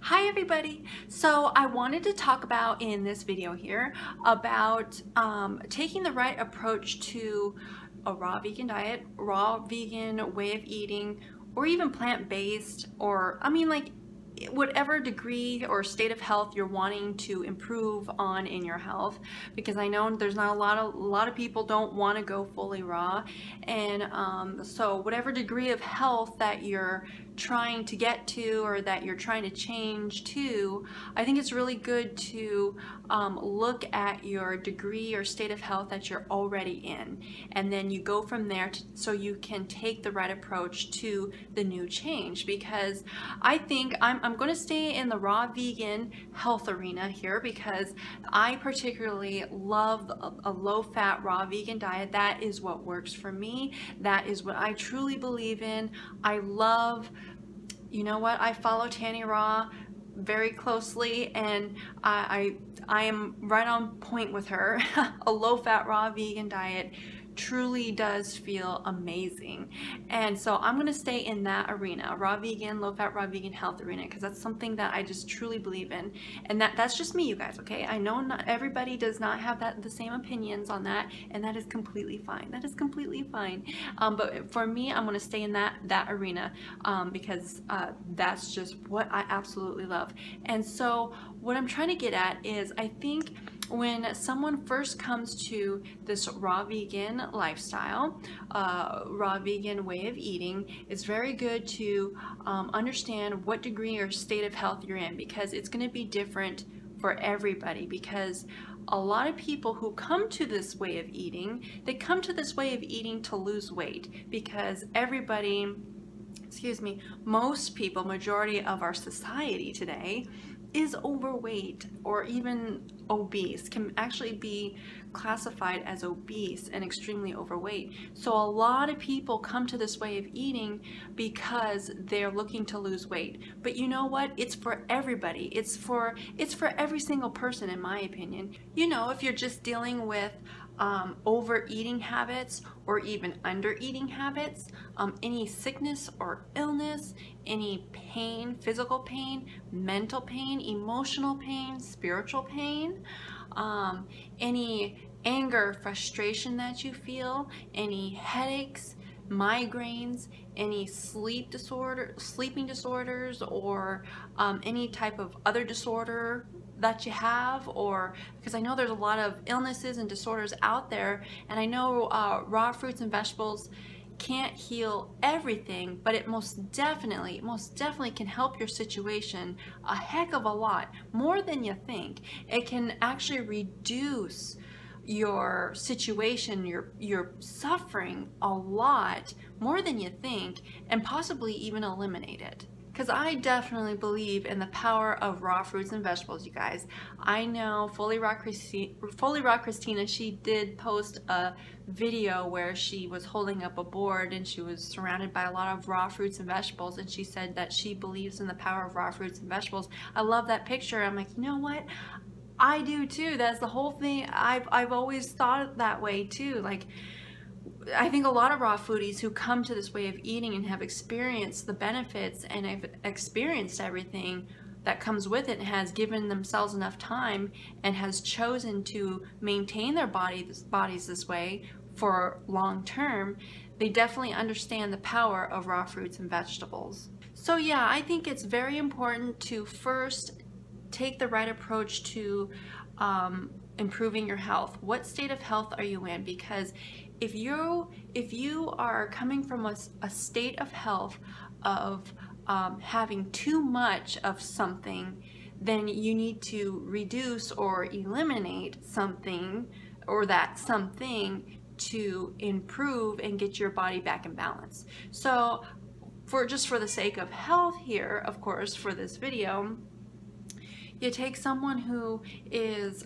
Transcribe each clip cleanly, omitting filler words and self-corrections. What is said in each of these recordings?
Hi everybody! So I wanted to talk about in this video here about taking the right approach to a raw vegan diet, raw vegan way of eating, or even plant-based, or whatever degree or state of health you're wanting to improve on in your health, because I know there's not a lot of people don't want to go fully raw, and so whatever degree of health that you're trying to get to or that you're trying to change to, I think it's really good to look at your degree or state of health that you're already in, and then you go from there so you can take the right approach to the new change. Because I think I'm going to stay in the raw vegan health arena here, because I particularly love a low-fat raw vegan diet. That is what works for me. That is what I truly believe in. I love, you know what, I follow TannyRaw very closely, and I am right on point with her. A low-fat raw vegan diet truly does feel amazing, and so I'm going to stay in that arena, raw vegan, low-fat raw vegan health arena, because that's something that I just truly believe in. And that's just me, you guys, okay? I know not everybody does not have the same opinions on that, and that is completely fine. That is completely fine. But for me, I'm going to stay in that arena, because that's just what I absolutely love. And so what I'm trying to get at is, I think when someone first comes to this raw vegan lifestyle, raw vegan way of eating, it's very good to understand what degree or state of health you're in, because it's going to be different for everybody. Because a lot of people who come to this way of eating, they come to this way of eating to lose weight, because everybody, excuse me, most people, majority of our society today is overweight or even obese, can actually be classified as obese and extremely overweight. So a lot of people come to this way of eating because they're looking to lose weight. But you know what? It's for everybody. It's for every single person, in my opinion. You know, if you're just dealing with overeating habits or even under eating habits, any sickness or illness, any pain, physical pain, mental pain, emotional pain, spiritual pain, any anger, frustration that you feel, any headaches, migraines, any sleeping disorders, or any type of other disorder that you have, or because I know there's a lot of illnesses and disorders out there, and I know raw fruits and vegetables can't heal everything, but it most definitely can help your situation a heck of a lot, more than you think. It can actually reduce your situation, your suffering a lot more than you think, and possibly even eliminate it. Because I definitely believe in the power of raw fruits and vegetables, you guys. I know Fully Raw Christina, she did post a video where she was holding up a board and she was surrounded by a lot of raw fruits and vegetables, and she said that she believes in the power of raw fruits and vegetables. I love that picture. I'm like, you know what? I do too. That's the whole thing. I've always thought that way too. Like, I think a lot of raw foodies who come to this way of eating and have experienced the benefits and have experienced everything that comes with it, and has given themselves enough time and has chosen to maintain their bodies this way for long term, they definitely understand the power of raw fruits and vegetables. So yeah, I think it's very important to first take the right approach to improving your health. What state of health are you in? Because if you are coming from a state of health of having too much of something, then you need to reduce or eliminate something, or that something, to improve and get your body back in balance. So just for the sake of health here, of course, for this video, you take someone who is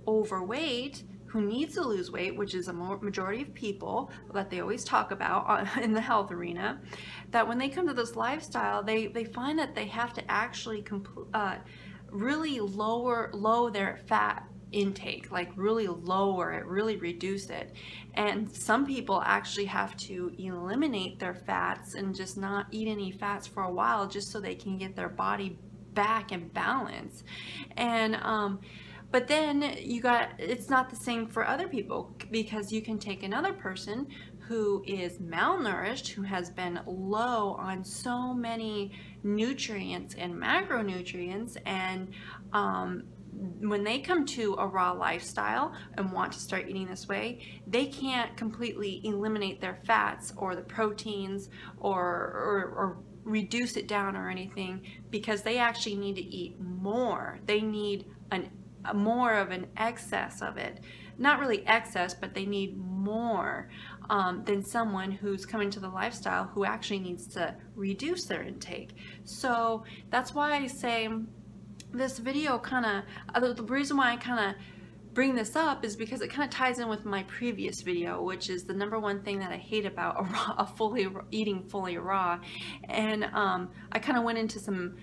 overweight, who needs to lose weight, which is a majority of people that they always talk about in the health arena, that when they come to this lifestyle, they find that they have to actually really lower their fat intake, like really lower it, really reduce it. And some people actually have to eliminate their fats and just not eat any fats for a while, just so they can get their body back in balance. And but then it's not the same for other people, because you can take another person who is malnourished, who has been low on so many nutrients and macronutrients, and when they come to a raw lifestyle and want to start eating this way, they can't completely eliminate their fats or the proteins or reduce it down or anything, because they actually need to eat more. They need more of an excess of it. Not really excess, but they need more than someone who's coming to the lifestyle who actually needs to reduce their intake. So that's why I say this video the reason why I kind of bring this up is because it kind of ties in with my previous video, which is the #1 thing that I hate about eating fully raw. And I kind of went into some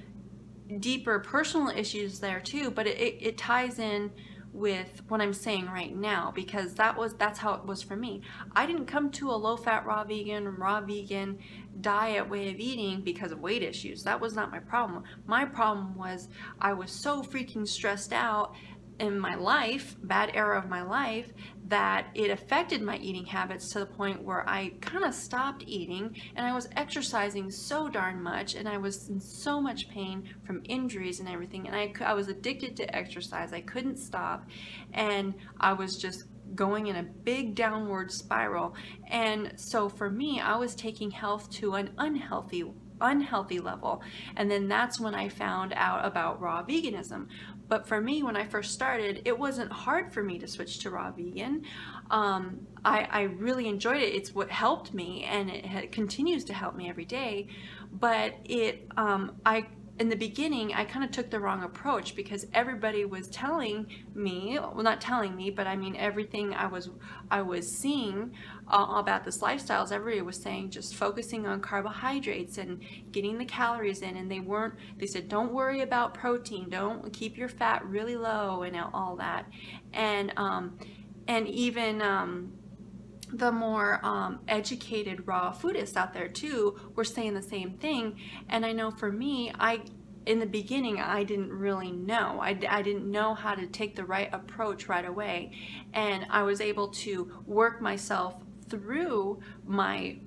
deeper personal issues there too, but it ties in with what I'm saying right now, because that's how it was for me. I didn't come to a low-fat raw vegan diet way of eating because of weight issues. That was not my problem. My problem was I was so freaking stressed out in my life, bad era of my life, that it affected my eating habits to the point where I kind of stopped eating, and I was exercising so darn much, and I was in so much pain from injuries and everything, and I was addicted to exercise. I couldn't stop, and I was just going in a big downward spiral. And so for me, I was taking health to an unhealthy level, and then that's when I found out about raw veganism. But for me, when I first started, it wasn't hard for me to switch to raw vegan. I really enjoyed it. It's what helped me, and it continues to help me every day. But in the beginning, I kind of took the wrong approach, because everybody was telling me, well, not telling me, but I mean everything I was seeing about this lifestyle, everybody was saying just focusing on carbohydrates and getting the calories in, and they said don't worry about protein, don't, keep your fat really low and all that. And even the more educated raw foodists out there too were saying the same thing. And I know for me, in the beginning, I didn't really know. I didn't know how to take the right approach right away. And I was able to work myself through my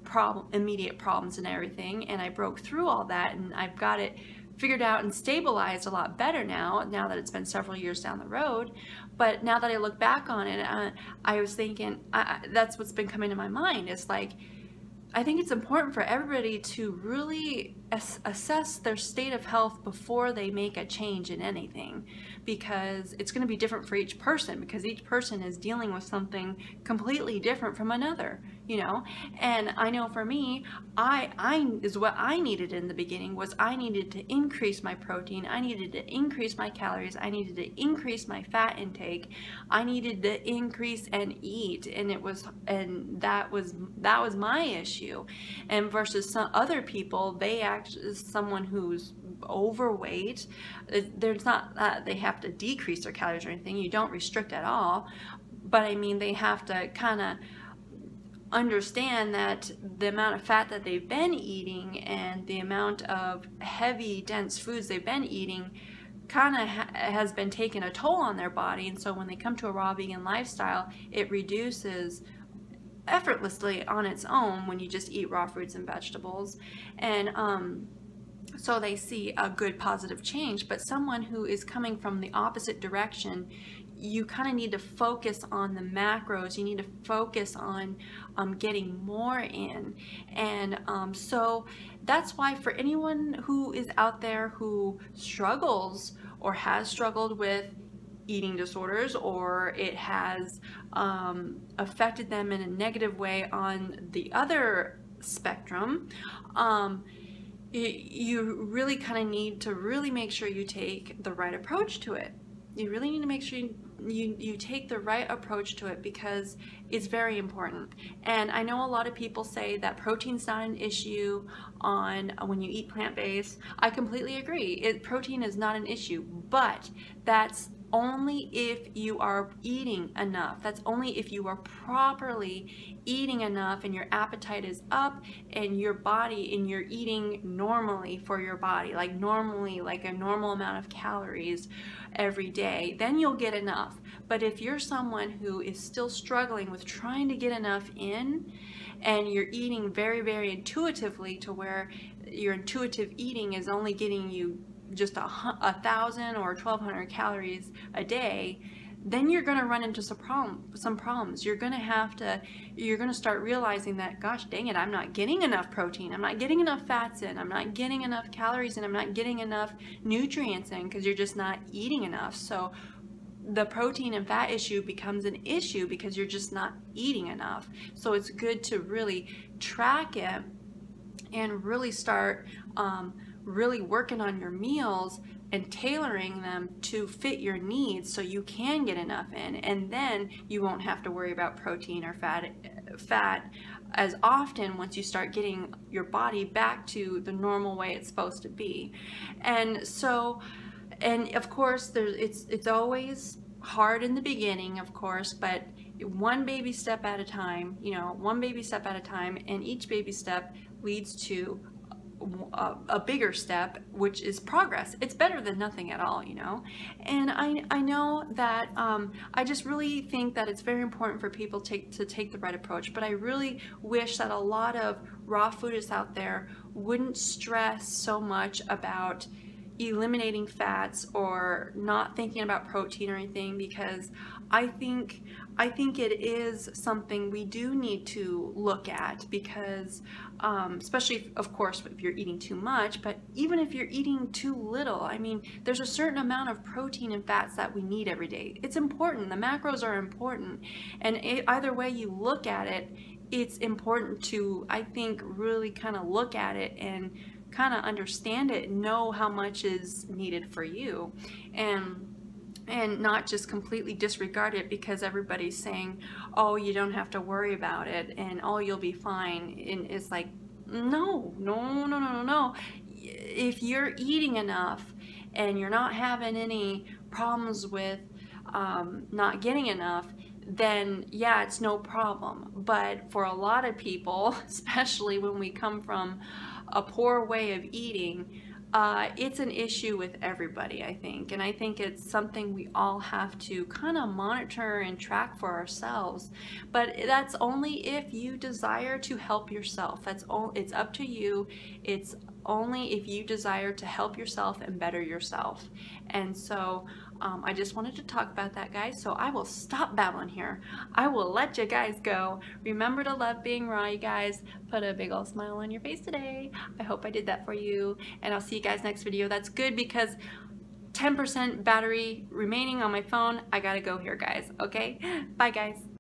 immediate problems and everything. And I broke through all that, and I've got it figured out and stabilized a lot better now that it's been several years down the road. But now that I look back on it, I was thinking, that's what's been coming to my mind. It's like, I think it's important for everybody to really assess their state of health before they make a change in anything, because it's going to be different for each person, because each person is dealing with something completely different from another, you know. And I know for me, what I needed in the beginning was I needed to increase my protein, I needed to increase my calories, I needed to increase my fat intake, I needed to increase and eat, and that was my issue. And versus some other people, someone who's overweight, there's not that they have to decrease their calories or anything. You don't restrict at all, but I mean, they have to kind of understand that the amount of fat that they've been eating and the amount of heavy, dense foods they've been eating kind of has been taking a toll on their body. And so when they come to a raw vegan lifestyle, it reduces effortlessly on its own when you just eat raw fruits and vegetables. And so they see a good positive change. But someone who is coming from the opposite direction, you kind of need to focus on the macros. You need to focus on getting more in. And so that's why for anyone who is out there who struggles or has struggled with eating disorders, or it has affected them in a negative way on the other spectrum, you really kind of need to really make sure you take the right approach to it. You really need to make sure you take the right approach to it, because it's very important. And I know a lot of people say that protein's not an issue when you eat plant-based. I completely agree. Protein is not an issue, but that's only if you are eating enough. That's only if you are properly eating enough and your appetite is up and your body, and you're eating normally for your body, like normally, like a normal amount of calories every day, then you'll get enough. But if you're someone who is still struggling with trying to get enough in, and you're eating very, very intuitively, to where your intuitive eating is only getting you just 1,000 or 1,200 calories a day, then you're going to run into some problems. You're going to start realizing that, gosh dang it, I'm not getting enough protein, I'm not getting enough fats in, I'm not getting enough calories in, I'm not getting enough nutrients in, because you're just not eating enough. So the protein and fat issue becomes an issue because you're just not eating enough. So it's good to really track it and really start really working on your meals and tailoring them to fit your needs, so you can get enough in, and then you won't have to worry about protein or fat as often once you start getting your body back to the normal way it's supposed to be. And so, and of course, it's always hard in the beginning, of course, but one baby step at a time, you know, one baby step at a time, and each baby step leads to a bigger step, which is progress. It's better than nothing at all, you know. And I know that I just really think that it's very important for people to take the right approach, but I really wish that a lot of raw foodists out there wouldn't stress so much about eliminating fats or not thinking about protein or anything, because I think it is something we do need to look at, because especially, of course, if you're eating too much, but even if you're eating too little, I mean, there's a certain amount of protein and fats that we need every day. It's important. The macros are important, and either way you look at it, it's important to, I think, really kind of look at it and kind of understand it and know how much is needed for you, and not just completely disregard it because everybody's saying, oh, you don't have to worry about it, and oh, you'll be fine. And it's like, no. If you're eating enough and you're not having any problems with not getting enough, then yeah, it's no problem. But for a lot of people, especially when we come from a poor way of eating, it's an issue with everybody, I think. And I think it's something we all have to kind of monitor and track for ourselves. But that's only if you desire to help yourself. It's up to you. It's only if you desire to help yourself and better yourself. And so I just wanted to talk about that, guys. So I will stop babbling here. I will let you guys go. Remember to love being raw, you guys. Put a big old smile on your face today. I hope I did that for you. And I'll see you guys next video. That's good, because 10% battery remaining on my phone. I gotta go here, guys. Okay? Bye, guys.